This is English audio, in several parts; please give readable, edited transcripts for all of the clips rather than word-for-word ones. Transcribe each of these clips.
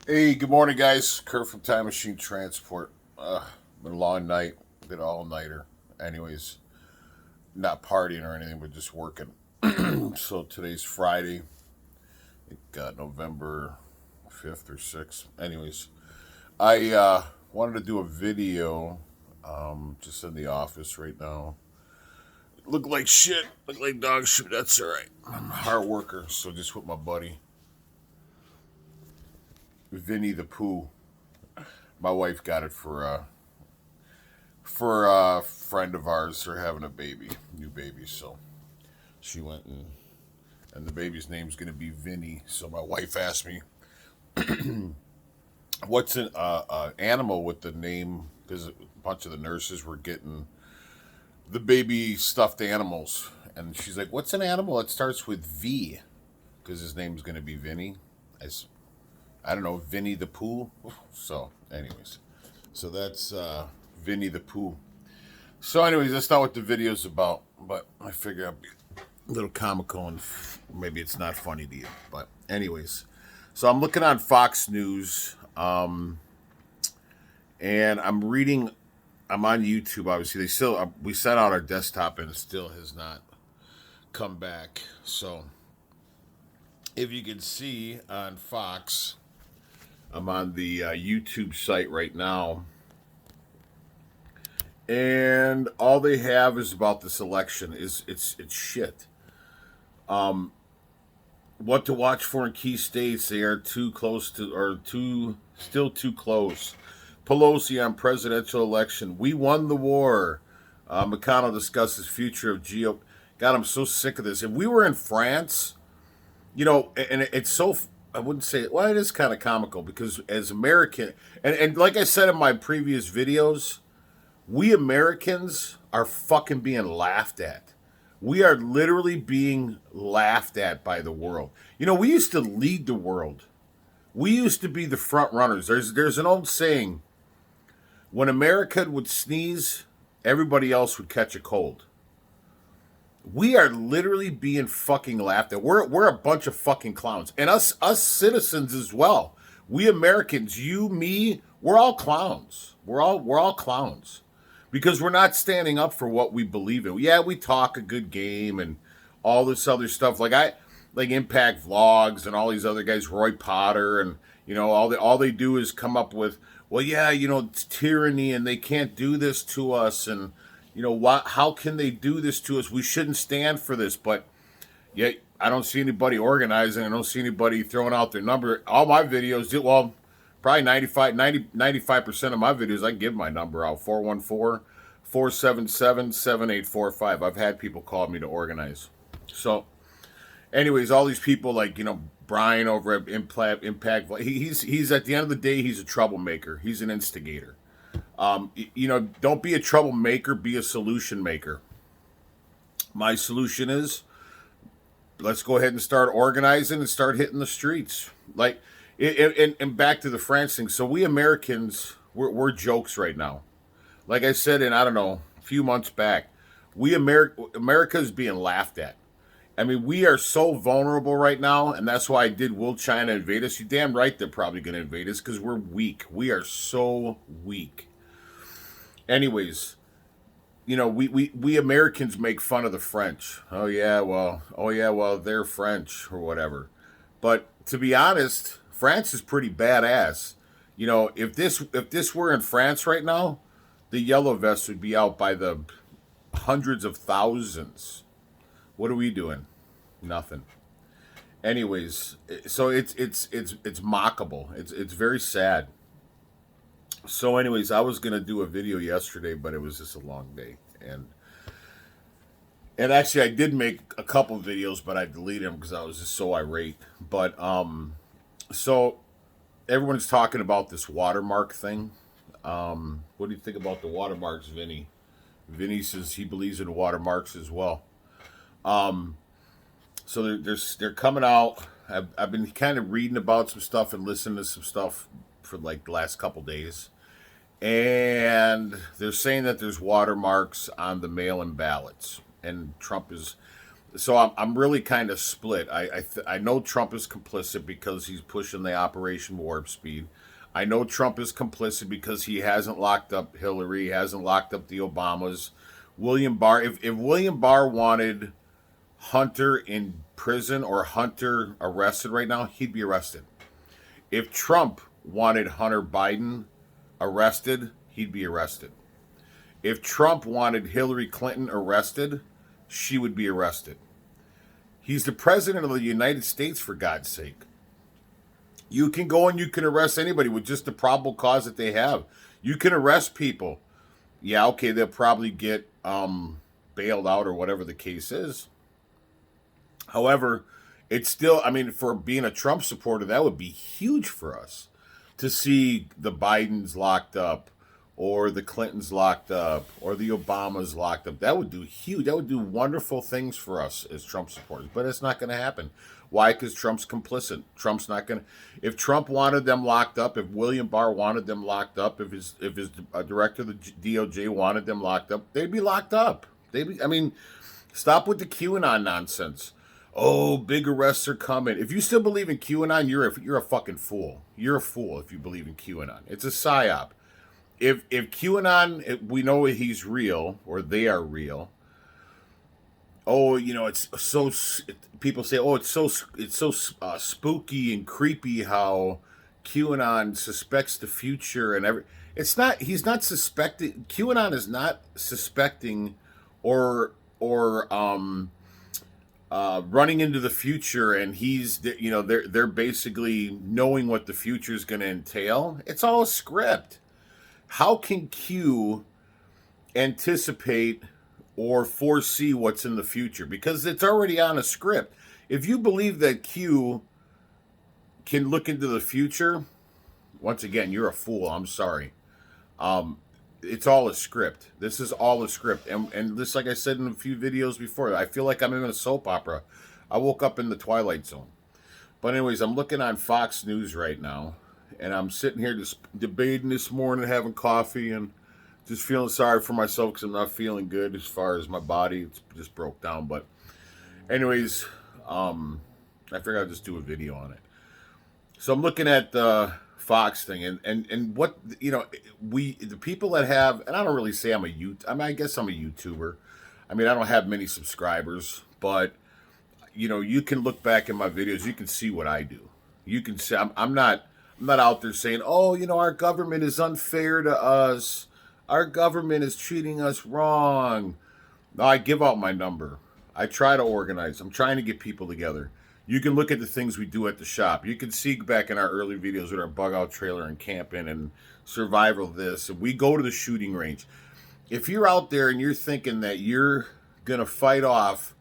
Hey, good morning, guys. Kurt from Time Machine Transport. Been a long night. Did an all-nighter. Anyways, not partying or anything, but just working. So today's Friday. I think November 5th or 6th. Anyways, I wanted to do a video just in the office right now. Look like shit. Look like dog shit. That's all right. I'm a hard worker, so just with my buddy, Vinnie the Pooh. My wife got it for a friend of ours. They're having a baby, new baby. So she went and the baby's name's gonna be Vinny. So my wife asked me, "What's an animal with the name?" Because a bunch of the nurses were getting the baby stuffed animals, and she's like, "What's an animal that starts with V?" Because his name's gonna be Vinny. I don't know, Vinny the Pooh. So, anyways, so that's Vinny the Pooh. So, anyways, that's not what the video's about, but I figure I'll be a little comical and maybe it's not funny to you. But, anyways, so I'm looking on Fox News and I'm reading, I'm on YouTube, obviously. They still, we sent out our desktop and it still has not come back. So, if you can see on Fox, I'm on the YouTube site right now, and all they have is about this election. It's shit. What to watch for in key states? They are too close to, or too still too close. Pelosi on presidential election. We won the war. McConnell discusses future of geo. God, I'm so sick of this. If we were in France, and it's so. I wouldn't say, well, it is kind of comical because as American, and like I said in my previous videos, we Americans are fucking being laughed at. We are literally being laughed at by the world. We used to lead the world. We used to be the front runners. There's an old saying: when America would sneeze, everybody else would catch a cold. We are literally being fucking laughed at. We're a bunch of fucking clowns, and us citizens as well. We Americans, you, me, we're all clowns. We're all clowns because we're not standing up for what we believe in. Yeah, we talk a good game and all this other stuff. Like Impact Vlogs and all these other guys, Roy Potter, and all they do is come up with, well, yeah, it's tyranny and they can't do this to us, and how can they do this to us? We shouldn't stand for this. But yet I don't see anybody organizing. I don't see anybody throwing out their number. All my videos, well, probably 95% of my videos, I give my number out: 414-477-7845. I've had people call me to organize. So anyways, all these people like, Brian over at Impact, he's at the end of the day, he's a troublemaker. He's an instigator. Don't be a troublemaker, be a solution maker. My solution is, let's go ahead and start organizing and start hitting the streets. Like, and back to the France thing. So we Americans, we're jokes right now. Like I said, I don't know, a few months back, America is being laughed at. I mean, we are so vulnerable right now, and that's why I did Will China invade us? You damn right they're probably going to invade us because we're weak. We are so weak. Anyways, we Americans make fun of the French. Oh yeah, well, they're French or whatever. But to be honest, France is pretty badass. If this were in France right now, the yellow vests would be out by the hundreds of thousands. What are we doing? Nothing. Anyways, so it's mockable. It's very sad. So, anyways, I was gonna do a video yesterday, but it was just a long day, and actually, I did make a couple videos, but I deleted them because I was just so irate. But so everyone's talking about this watermark thing. What do you think about the watermarks, Vinny? Vinny says he believes in watermarks as well. So they're coming out. I've been kind of reading about some stuff and listening to some stuff for like the last couple days, and they're saying that there's watermarks on the mail-in ballots, and Trump is. So I'm really kind of split. I know Trump is complicit because he's pushing the Operation Warp Speed. I know Trump is complicit because he hasn't locked up Hillary, he hasn't locked up the Obamas. William Barr, if William Barr wanted Hunter in prison or Hunter arrested right now, he'd be arrested. If Trump wanted Hunter Biden arrested, he'd be arrested. If Trump wanted Hillary Clinton arrested, she would be arrested. He's the president of the United States, for God's sake. You can go and you can arrest anybody with just the probable cause that they have. You can arrest people. Yeah, okay, they'll probably get bailed out or whatever the case is. However, it's still, I mean, for being a Trump supporter, that would be huge for us to see the Bidens locked up or the Clintons locked up or the Obamas locked up. That would do huge, that would do wonderful things for us as Trump supporters, but it's not going to happen. Why? Because Trump's complicit. Trump's not going to, if Trump wanted them locked up, if William Barr wanted them locked up, if his director of the DOJ wanted them locked up, they'd be locked up. I mean, stop with the QAnon nonsense. Oh, big arrests are coming. If you still believe in QAnon, you're a fucking fool. You're a fool if you believe in QAnon. It's a psyop. If QAnon, we know he's real or they are real. Oh, you know, it's so. People say, oh, it's so spooky and creepy how QAnon suspects the future and every. It's not. He's not suspecting. QAnon is not suspecting, or running into the future, and they're basically knowing what the future is going to entail. It's all a script. How can Q anticipate or foresee what's in the future? Because it's already on a script. If you believe that Q can look into the future, once again, you're a fool. I'm sorry. It's all a script. This is all a script. And this, like I said in a few videos before, I feel like I'm in a soap opera. I woke up in the Twilight Zone. But anyways, I'm looking on Fox News right now, and I'm sitting here just debating this morning, having coffee, and just feeling sorry for myself because I'm not feeling good as far as my body. It's just broke down. But anyways, I figured I'd just do a video on it. So I'm looking at the Fox thing, and what, the people that have, and I don't really say I guess I'm a YouTuber. I mean, I don't have many subscribers, but you can look back in my videos, you can see what I do. You can see I'm not out there saying, oh, our government is unfair to us. Our government is treating us wrong. No, I give out my number. I try to organize. I'm trying to get people together. You can look at the things we do at the shop. You can see back in our early videos with our Bugout trailer and camping and survival this. And we go to the shooting range. If you're out there and you're thinking that you're going to fight off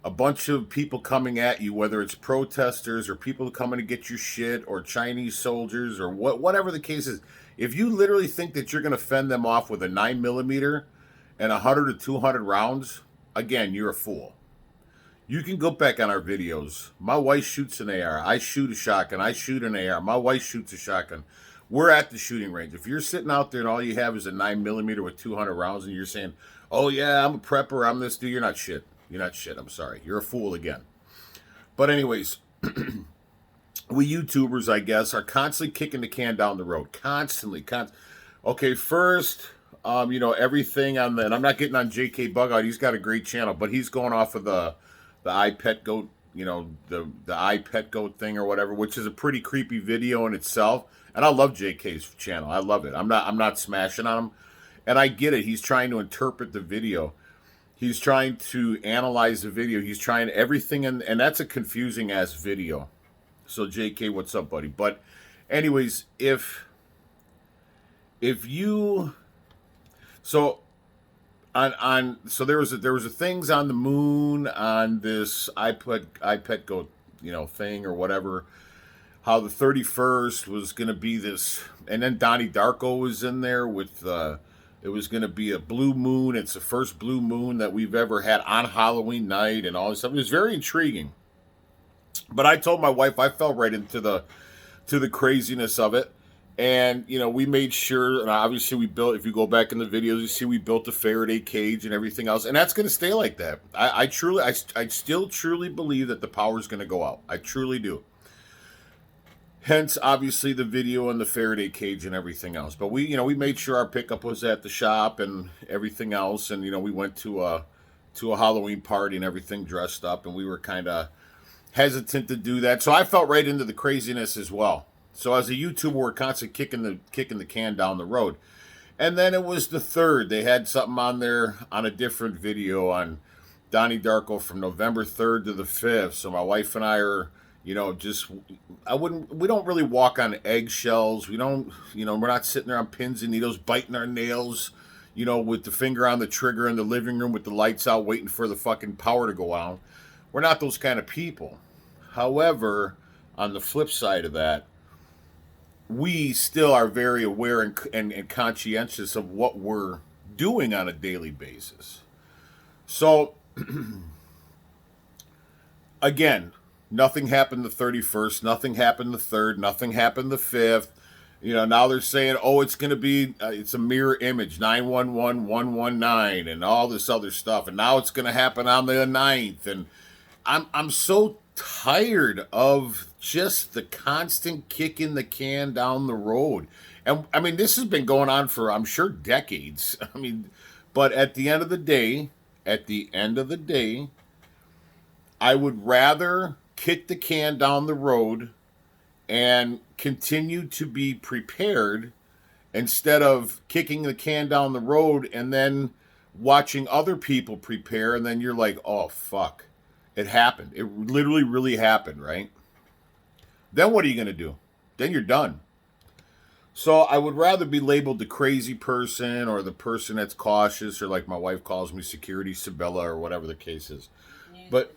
a bunch of people coming at you, whether it's protesters or people coming to get your shit or Chinese soldiers or whatever the case is, if you literally think that you're going to fend them off with a 9mm and 100 to 200 rounds, again, you're a fool. You can go back on our videos. My wife shoots an AR. I shoot a shotgun. I shoot an AR. My wife shoots a shotgun. We're at the shooting range. If you're sitting out there and all you have is a 9mm with 200 rounds and you're saying, oh, yeah, I'm a prepper, I'm this dude, you're not shit. You're not shit. I'm sorry. You're a fool again. But anyways, we YouTubers, I guess, are constantly kicking the can down the road. Constantly. Okay, first, everything on the, and I'm not getting on JK Bugout. He's got a great channel, but he's going off of the iPet goat, the iPet goat thing or whatever, which is a pretty creepy video in itself. And I love JK's channel. I love it. I'm not smashing on him. And I get it. He's trying to interpret the video. He's trying to analyze the video. He's trying everything. And that's a confusing ass video. So JK, what's up, buddy? But anyways, so there was a things on the moon on this iPet Go thing or whatever, how the 31st was going to be this, and then Donnie Darko was in there with it was going to be a blue moon. It's the first blue moon that we've ever had on Halloween night and all this stuff. It was very intriguing. But I told my wife I fell right into the craziness of it. And we made sure, and obviously we built. If you go back in the videos, you see we built a Faraday cage and everything else, and that's going to stay like that. I still truly believe that the power is going to go out. I truly do. Hence, obviously, the video and the Faraday cage and everything else. But we made sure our pickup was at the shop and everything else, and we went to a Halloween party and everything dressed up, and we were kind of hesitant to do that. So I felt right into the craziness as well. So as a YouTuber, we're constantly kicking the can down the road. And then it was the 3rd. They had something on there on a different video on Donnie Darko from November 3rd to the 5th. So my wife and I are, we don't really walk on eggshells. We don't, we're not sitting there on pins and needles, biting our nails, with the finger on the trigger in the living room with the lights out, waiting for the fucking power to go out. We're not those kind of people. However, on the flip side of that, we still are very aware and conscientious of what we're doing on a daily basis. So, again, nothing happened the 31st, nothing happened the 3rd, nothing happened the 5th. Now they're saying, oh, it's going to be, it's a mirror image, 911, 119, and all this other stuff. And now it's going to happen on the 9th. And I'm so tired of just the constant kicking the can down the road. And I mean, this has been going on for, I'm sure, decades. I mean, but at the end of the day, I would rather kick the can down the road and continue to be prepared instead of kicking the can down the road and then watching other people prepare. And then you're like, oh, fuck. It happened. It literally really happened, right? Then what are you going to do? Then you're done. So I would rather be labeled the crazy person or the person that's cautious, or like my wife calls me, Security Sibella, or whatever the case is. But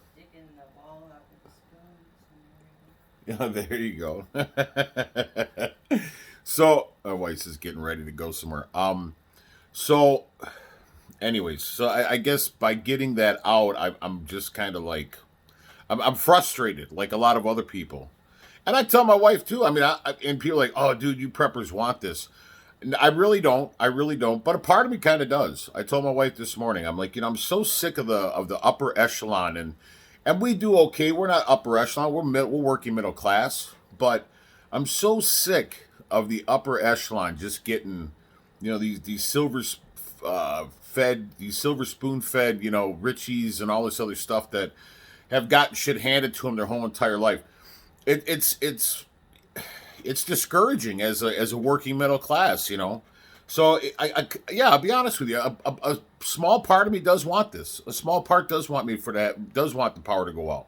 yeah, there you go. So my wife is getting ready to go somewhere. So anyways, so I guess by getting that out, I'm just kind of like, I'm frustrated, like a lot of other people. And I tell my wife too. I mean, and people are like, oh, dude, you preppers want this. I really don't. But a part of me kind of does. I told my wife this morning, I'm like, I'm so sick of the upper echelon, and we do okay. We're not upper echelon. We're working middle class. But I'm so sick of the upper echelon just getting, these silver spoon fed, Richies and all this other stuff that have gotten shit handed to them their whole entire life. It's discouraging as a working middle class, So I'll be honest with you. A small part of me does want this. A small part does want me for that. Does want the power to go out.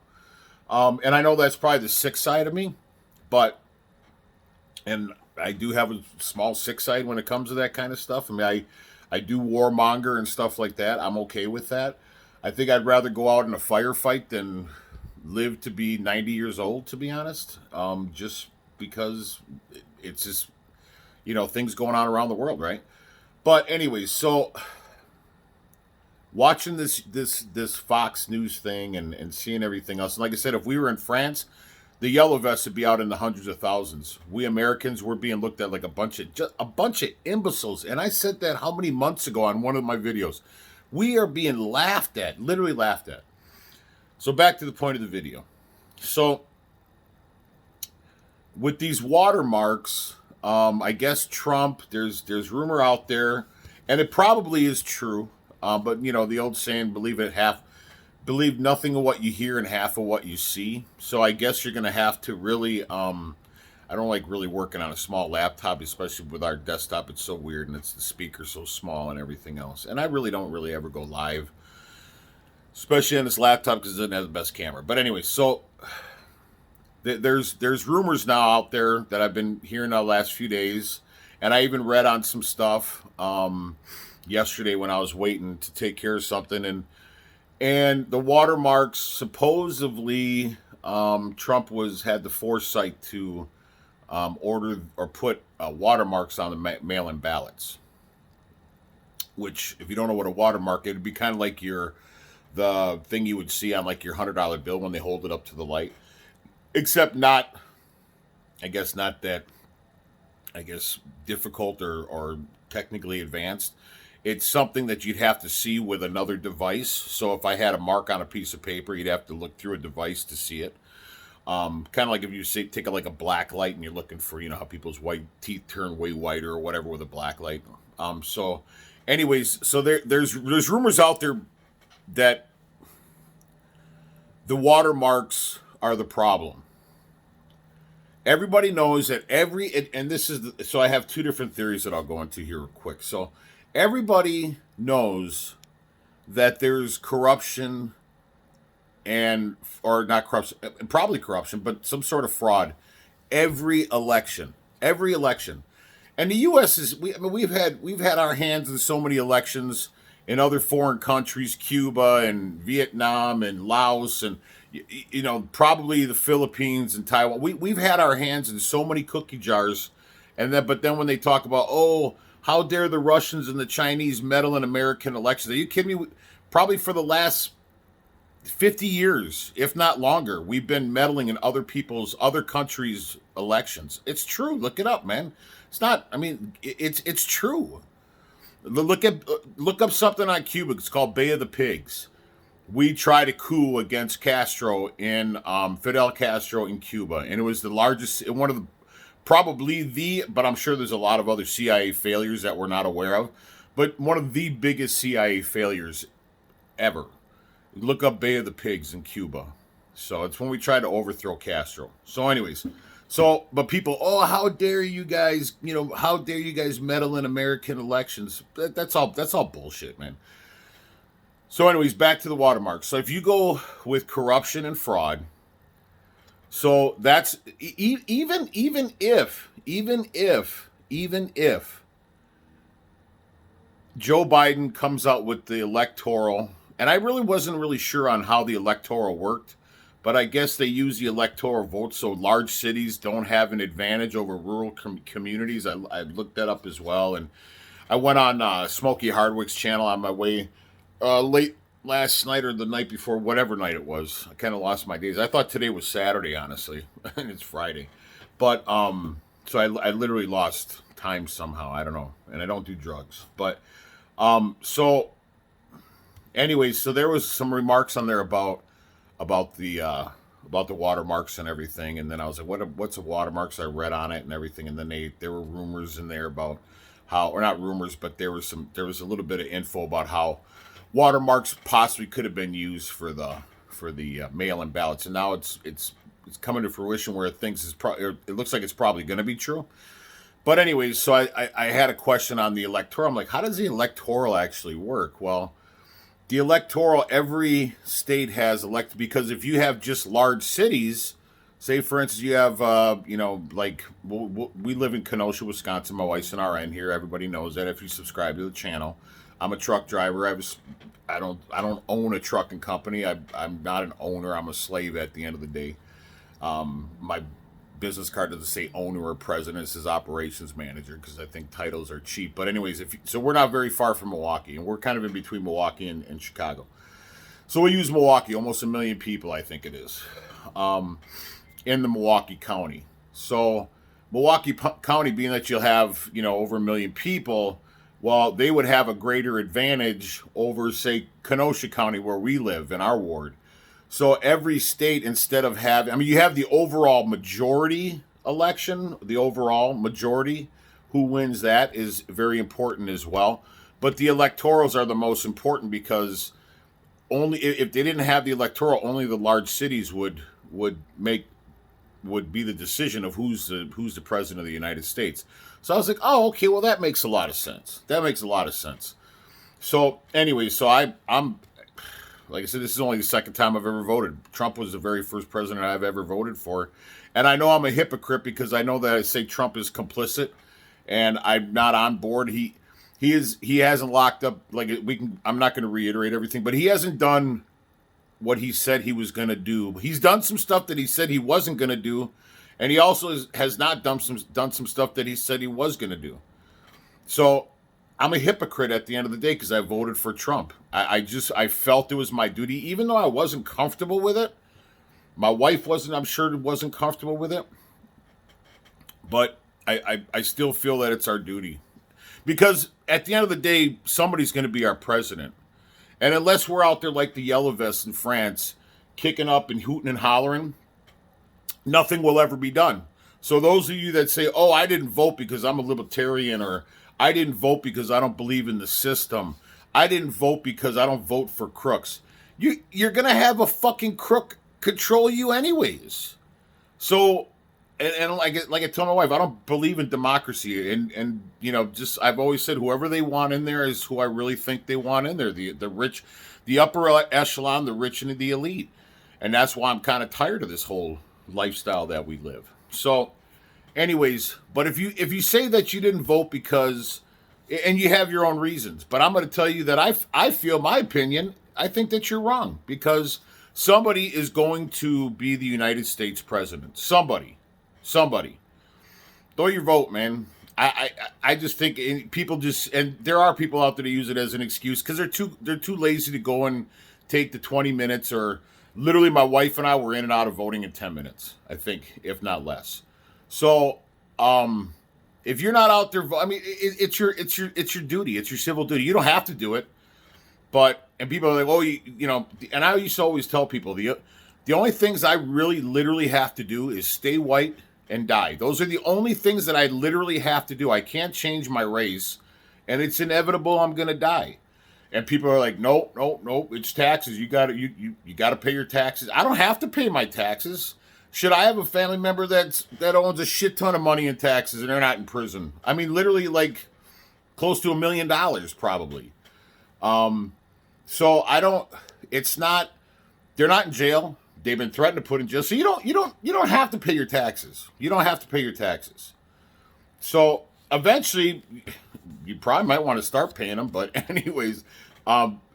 And I know that's probably the sick side of me, and I do have a small sick side when it comes to that kind of stuff. I mean, I do warmonger and stuff like that. I'm okay with that. I think I'd rather go out in a firefight than live to be 90 years old, to be honest. Just because it's just, things going on around the world, right? But anyways, so watching this Fox News thing and seeing everything else. And like I said, if we were in France, the yellow vests would be out in the hundreds of thousands. We Americans were being looked at like a bunch of imbeciles. And I said that how many months ago on one of my videos? We are being laughed at, literally laughed at. So back to the point of the video. So with these watermarks, I guess Trump, there's rumor out there, and it probably is true. But the old saying, believe nothing of what you hear and half of what you see. So I guess you're gonna have to really, I don't like really working on a small laptop, especially with our desktop. It's so weird, and it's the speaker so small and everything else. And I really don't really ever go live, especially on this laptop, because it doesn't have the best camera. But anyway, so there's rumors now out there that I've been hearing the last few days, and I even read on some stuff yesterday when I was waiting to take care of something, and the watermarks, supposedly Trump had the foresight to order or put watermarks on the mail-in ballots. Which, if you don't know what a watermark is, it'd be kind of like the thing you would see on like your $100 bill when they hold it up to the light. Except not, I guess not that I guess, difficult or technically advanced. It's something that you'd have to see with another device. So if I had a mark on a piece of paper, you'd have to look through a device to see it. Kind of like if you say take like a black light and you're looking for, how people's white teeth turn way whiter or whatever with a black light. So, anyways, so there's rumors out there that the watermarks are the problem. Everybody knows that and this is so I have two different theories that I'll go into here real quick. So everybody knows that there's corruption or not corruption, probably corruption, but some sort of fraud every election. And the U.S. we've had our hands in so many elections in other foreign countries, Cuba and Vietnam and Laos and probably the Philippines and Taiwan. We've had our hands in so many cookie jars, but then when they talk about, oh, how dare the Russians and the Chinese meddle in American elections? Are you kidding me? Probably for the last 50 years, if not longer, we've been meddling in other countries' elections. It's true. Look it up, man. It's not. I mean, it's true. Look up something on Cuba. It's called Bay of the Pigs. We tried a coup against Castro in Fidel Castro in Cuba, and it was the largest, but I'm sure there's a lot of other CIA failures that we're not aware of, but one of the biggest CIA failures ever. Look up Bay of the Pigs in Cuba. So it's when we tried to overthrow Castro. So anyways, but people, oh, how dare you guys, how dare you guys meddle in American elections? That's all bullshit, man. So anyways, back to the watermark. So if you go with corruption and fraud, so that's even if Joe Biden comes out with the electoral, and I really wasn't really sure on how the electoral worked, but I guess they use the electoral vote so large cities don't have an advantage over rural communities. I looked that up as well, and I went on Smokey Hardwick's channel on my way late last night or the night before, whatever night it was. I kind of lost my days. I thought today was Saturday, honestly, and it's Friday. But so I literally lost time somehow. I don't know, and I don't do drugs. But so anyways, so there was some remarks on there about the watermarks and everything, and then I was like, what's a watermark? So I read on it and everything, and then there were rumors in there about how, or not rumors, but there was a little bit of info about how watermarks possibly could have been used for the mail-in ballots, and now it's coming to fruition where it looks like it's probably going to be true. But anyways, so I had a question on the electoral. I'm like, how does the electoral actually work? Well, the electoral, every state has because if you have just large cities, say for instance you have like we live in Kenosha, Wisconsin. My wife's an RN here. Everybody knows that if you subscribe to the channel. I'm a truck driver. I don't own a trucking company. I'm not an owner. I'm a slave at the end of the day. My business card doesn't say owner or president. It says operations manager because I think titles are cheap. But anyways, so we're not very far from Milwaukee, and we're kind of in between Milwaukee and Chicago. So we use Milwaukee, almost 1 million people, I think it is, in the Milwaukee County. So Milwaukee County, being that you'll have over 1 million people, well, they would have a greater advantage over, say, Kenosha County, where we live in our ward. So every state, instead of you have the overall majority election, the overall majority, who wins that is very important as well. But the electorals are the most important because only if they didn't have the electoral, only the large cities would be the decision of who's the president of the United States. So I was like, oh, okay, well, that makes a lot of sense. So anyway, so I'm like I said, this is only the second time I've ever voted. Trump was the very first president I've ever voted for. And I know I'm a hypocrite because I know that I say Trump is complicit and I'm not on board. He hasn't locked up, I'm not going to reiterate everything, but he hasn't done what he said he was going to do. He's done some stuff that he said he wasn't going to do, and he also has not done some stuff that he said he was going to do. So I'm a hypocrite at the end of the day because I voted for Trump. I felt it was my duty, even though I wasn't comfortable with it. My wife wasn't, I'm sure, wasn't comfortable with it. But I still feel that it's our duty. Because at the end of the day, somebody's going to be our president. And unless we're out there like the Yellow Vests in France, kicking up and hooting and hollering, nothing will ever be done. So those of you that say, oh, I didn't vote because I'm a libertarian, or I didn't vote because I don't believe in the system, I didn't vote because I don't vote for crooks, you're going to have a fucking crook control you anyways. So, and like I told my wife, I don't believe in democracy. And you know, just I've always said whoever they want in there is who I really think they want in there. The rich, the upper echelon, the rich and the elite. And that's why I'm kind of tired of this whole lifestyle that we live. So, anyways, but if you say that you didn't vote because, and you have your own reasons, but I'm going to tell you that I feel, my opinion, I think that you're wrong, because somebody is going to be the United States president. Somebody. Throw your vote, man. I just think people just, and there are people out there that use it as an excuse because they're too lazy to go and take the 20 minutes, or literally my wife and I were in and out of voting in 10 minutes, I think, if not less. So, if you're not out there, I mean, it's your duty. It's your civil duty. You don't have to do it, but, and people are like, oh, you know, and I used to always tell people the only things I really literally have to do is stay white and die. Those are the only things that I literally have to do. I can't change my race, and it's inevitable I'm going to die. And people are like, no, it's taxes. You got to pay your taxes. I don't have to pay my taxes. Should I have a family member that owns a shit ton of money in taxes and they're not in prison? I mean, literally like close to $1 million probably. So I don't, it's not, they're not in jail. They've been threatened to put in jail. So you don't have to pay your taxes. You don't have to pay your taxes. So eventually you probably might want to start paying them. But anyways,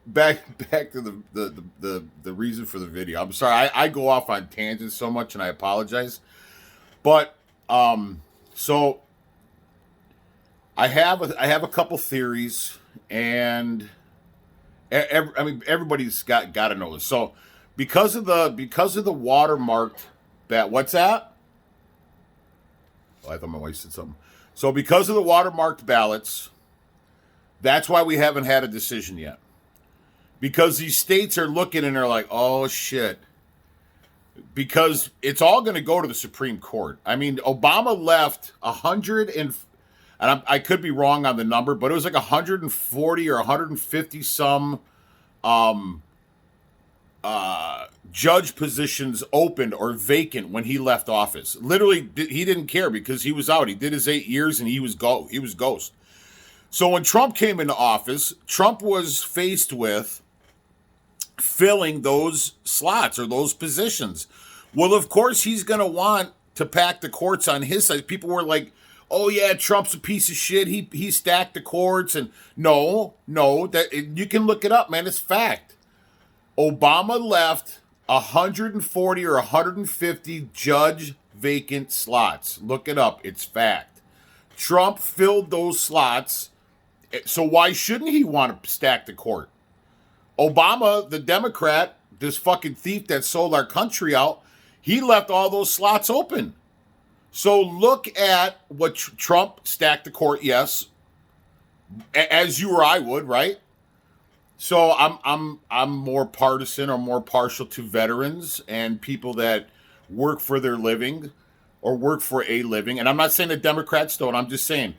back to the reason for the video. I'm sorry, I go off on tangents so much, and I apologize. But so I have a couple theories, and I mean everybody's got to know this. So because of the watermarked what's that? Oh, I thought my wife said something. So because of the watermarked ballots, that's why we haven't had a decision yet. Because these states are looking and they're like, oh, shit. Because it's all going to go to the Supreme Court. I mean, Obama left 100 and I could be wrong on the number, but it was like 140 or 150 some judge positions opened or vacant when he left office. Literally, he didn't care because he was out. He did his 8 years and he was ghost. So when Trump came into office, Trump was faced with filling those slots or those positions. Well, of course, he's going to want to pack the courts on his side. People were like, oh, yeah, Trump's a piece of shit. He stacked the courts. And no, you can look it up, man. It's fact. Obama left 140 or 150 judge vacant slots. Look it up. It's fact. Trump filled those slots. So why shouldn't he want to stack the court? Obama, the Democrat, this fucking thief that sold our country out, he left all those slots open. So look at what Trump stacked the court, yes, as you or I would, right? So I'm more partisan or more partial to veterans and people that work for their living or work for a living. And I'm not saying the Democrats don't. I'm just saying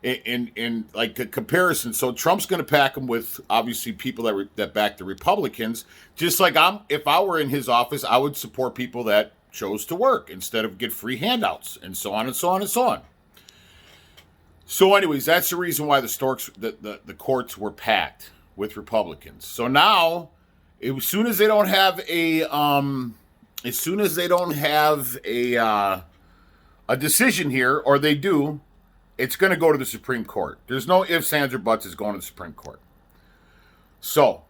in like a comparison. So Trump's going to pack them with obviously people that back the Republicans. Just like if I were in his office, I would support people that chose to work instead of get free handouts and so on and so on and so on. So anyways, that's the reason why the courts were packed with Republicans. So now, as soon as they don't have a decision here, or they do, it's going to go to the Supreme Court. There's no ifs, ands, or buts. It's going to the Supreme Court. So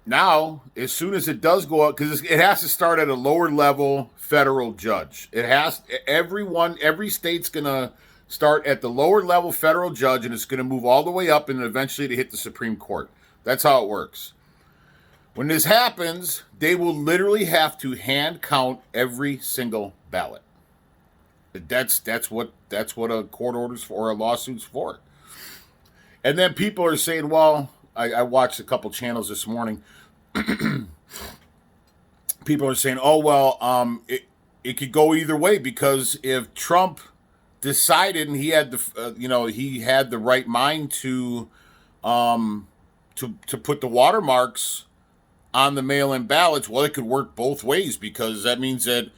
now, as soon as it does go up, because it has to start at a lower level federal judge. Every state's going to start at the lower level federal judge, and it's going to move all the way up and eventually to hit the Supreme Court. That's how it works. When this happens, they will literally have to hand count every single ballot. That's what a court order's for, or a lawsuit's for. And then people are saying, well, I watched a couple channels this morning. People are saying, oh well, it could go either way, because if Trump decided and he had the he had the right mind to put the watermarks on the mail-in ballots, well, it could work both ways, because that means that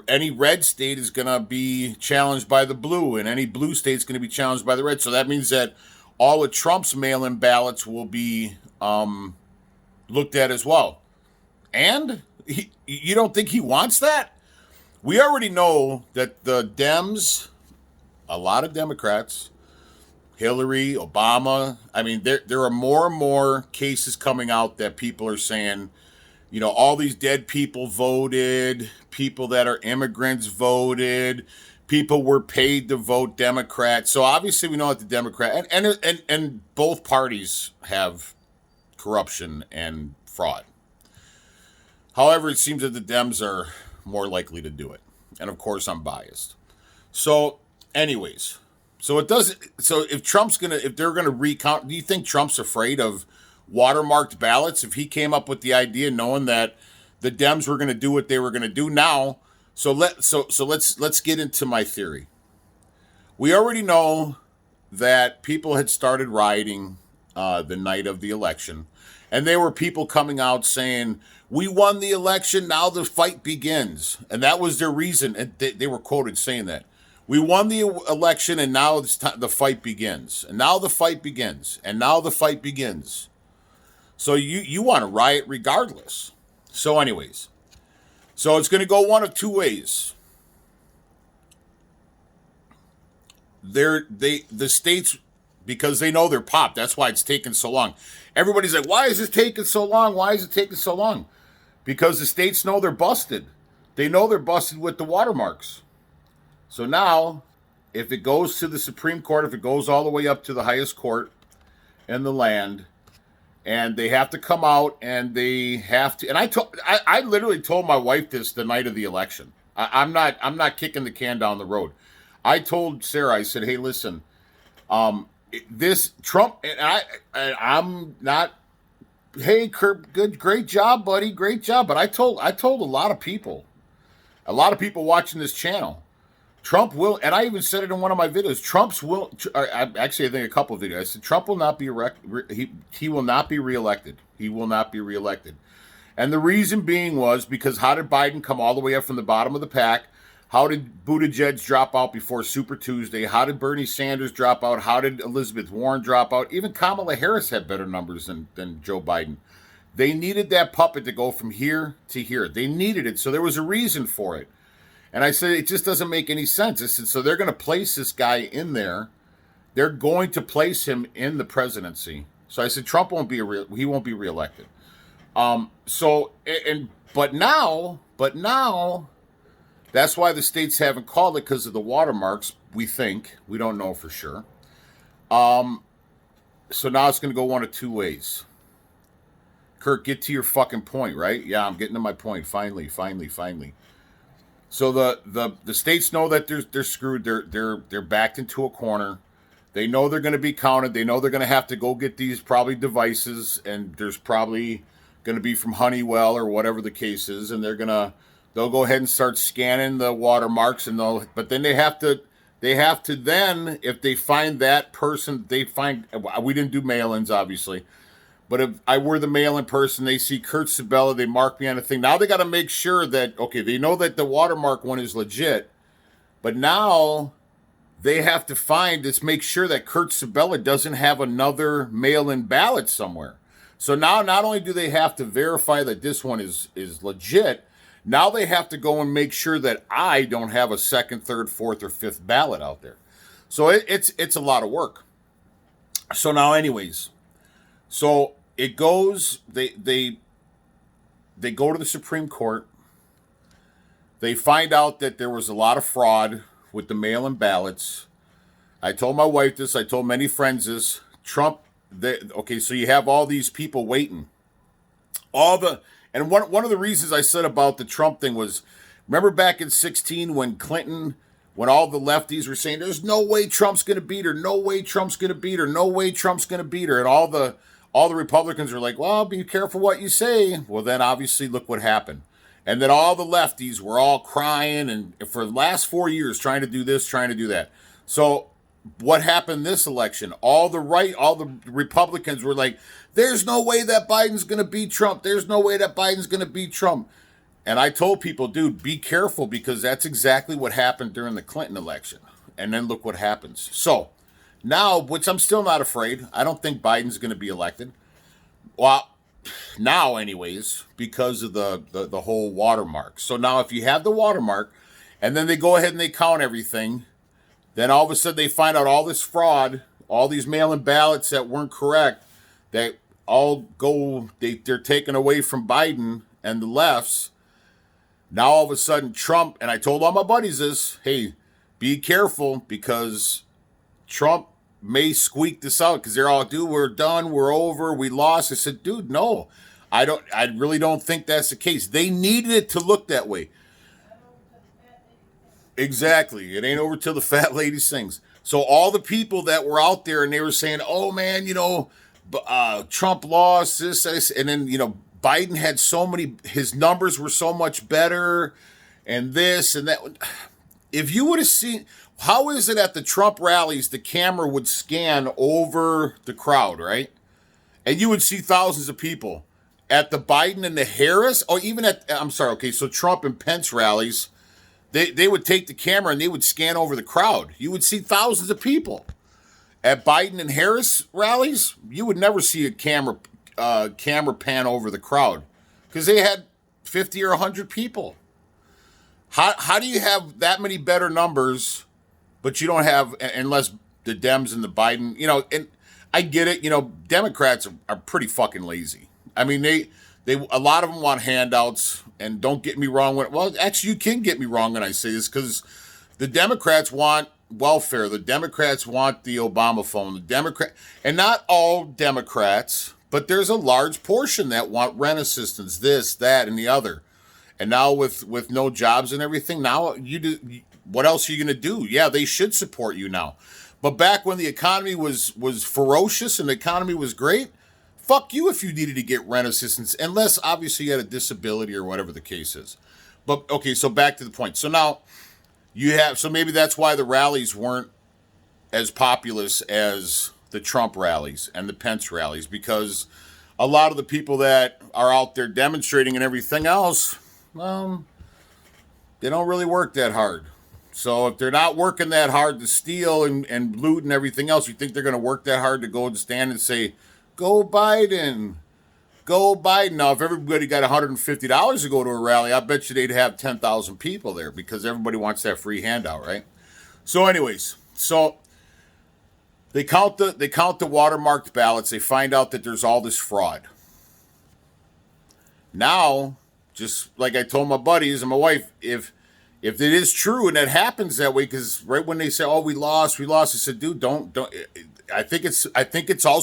any red state is going to be challenged by the blue, and any blue state is going to be challenged by the red. So that means that all of Trump's mail-in ballots will be looked at as well. And you don't think he wants that? We already know that the Dems, a lot of Democrats, Hillary, Obama, I mean, there are more and more cases coming out that people are saying, all these dead people voted, people that are immigrants voted, people were paid to vote Democrat. So obviously we know that the Democrat and both parties have corruption and fraud. However, it seems that the Dems are more likely to do it. And of course I'm biased. So anyways, so if they're gonna recount, do you think Trump's afraid of watermarked ballots? If he came up with the idea knowing that the Dems were going to do what they were going to do now, let's get into my theory. We already know that people had started rioting the night of the election, and there were people coming out saying, we won the election, now the fight begins. And that was their reason, and they were quoted saying that. We won the election, and now it's the fight begins. And now the fight begins. And now the fight begins. So you want to riot regardless. So anyways, so it's going to go one of two ways. The states, because they know they're popped, that's why it's taking so long. Everybody's like, why is this taking so long? Why is it taking so long? Because the states know they're busted. They know they're busted with the watermarks. So now, if it goes to the Supreme Court, if it goes all the way up to the highest court in the land, and they have to come out and they have to, and I literally told my wife this the night of the election. I'm not kicking the can down the road. I told Sarah, I said, hey, listen, this Trump, and I'm not, hey, Kurt, great job, buddy, great job. But I told a lot of people watching this channel, Trump will, and I even said it in one of my videos, actually I think a couple of videos, I said Trump will not be he will not be reelected. He will not be reelected. And the reason being was because how did Biden come all the way up from the bottom of the pack? How did Buttigieg drop out before Super Tuesday? How did Bernie Sanders drop out? How did Elizabeth Warren drop out? Even Kamala Harris had better numbers than Joe Biden. They needed that puppet to go from here to here. They needed it, so there was a reason for it. And I said, it just doesn't make any sense. I said, so they're going to place this guy in there. They're going to place him in the presidency. So I said, Trump won't be he won't be reelected. But now, that's why the states haven't called it, because of the watermarks. We think, we don't know for sure. So now it's going to go one of two ways. Kurt, get to your fucking point, right? Yeah, I'm getting to my point. Finally. So the states know that they're screwed. They're backed into a corner. They know they're going to be counted. They know they're going to have to go get these probably devices, and there's probably going to be from Honeywell or whatever the case is, and they'll go ahead and start scanning the watermarks, but then they have to then, if they find that person, we didn't do mail-ins obviously. But if I were the mail-in person, they see Kurt Sabella, they mark me on a thing. Now they got to make sure that, okay, they know that the watermark one is legit, but now they have to make sure that Kurt Sabella doesn't have another mail-in ballot somewhere. So now not only do they have to verify that this one is legit, now they have to go and make sure that I don't have a second, third, fourth, or fifth ballot out there. So it's a lot of work. So now anyways, so it goes, they go to the Supreme Court. They find out that there was a lot of fraud with the mail-in ballots. I told my wife this. I told many friends this. Trump, so you have all these people waiting. And one of the reasons I said about the Trump thing was, remember back in 2016 when when all the lefties were saying, there's no way Trump's going to beat her, no way Trump's going to beat her, no way Trump's going to beat her. And all the Republicans were like, well, be careful what you say. Well, then obviously look what happened. And then all the lefties were all crying and for the last 4 years trying to do this, trying to do that. So what happened this election? All the Republicans were like, there's no way that Biden's going to beat Trump. There's no way that Biden's going to beat Trump. And I told people, dude, be careful because that's exactly what happened during the Clinton election. And then look what happens. So now, which I'm still not afraid, I don't think Biden's going to be elected. Well, now anyways, because of the whole watermark. So now if you have the watermark and then they go ahead and they count everything, then all of a sudden they find out all this fraud, all these mail-in ballots that weren't correct, that all go, they're taken away from Biden and the lefts. Now all of a sudden Trump, and I told all my buddies this, hey, be careful because Trump may squeak this out because they're all, dude, we're done, we're over, we lost. I said, dude, no, I really don't think that's the case. They needed it to look that way. Exactly. It ain't over till the fat lady sings. So all the people that were out there and they were saying, oh man, Trump lost this, and then, Biden had so many, his numbers were so much better and this and that. If you would have seen, how is it at the Trump rallies, the camera would scan over the crowd, right? And you would see thousands of people. At the Biden and the Harris, or even so Trump and Pence rallies, they would take the camera and they would scan over the crowd. You would see thousands of people. At Biden and Harris rallies, you would never see a camera pan over the crowd because they had 50 or 100 people. How do you have that many better numbers, but you don't have, unless the Dems and the Biden, and I get it, Democrats are pretty fucking lazy. I mean, they a lot of them want handouts, and don't get me wrong. Actually, you can get me wrong when I say this because the Democrats want welfare. The Democrats want the Obama phone. And not all Democrats, but there's a large portion that want rent assistance, this, that, and the other. And now with no jobs and everything, now what else are you going to do? Yeah, they should support you now. But back when the economy was ferocious and the economy was great, fuck you if you needed to get rent assistance, unless obviously you had a disability or whatever the case is. But okay, so back to the point. So now so maybe that's why the rallies weren't as populous as the Trump rallies and the Pence rallies, because a lot of the people that are out there demonstrating and everything else, they don't really work that hard. So if they're not working that hard to steal and loot and everything else, you think they're going to work that hard to go and stand and say, go Biden, go Biden. Now, if everybody got $150 to go to a rally, I bet you they'd have 10,000 people there because everybody wants that free handout, right? So anyways, they count the watermarked ballots. They find out that there's all this fraud. Now, just like I told my buddies and my wife, if it is true and it happens that way, because right when they say, "Oh, we lost," I said, "Dude, don't." I think it's all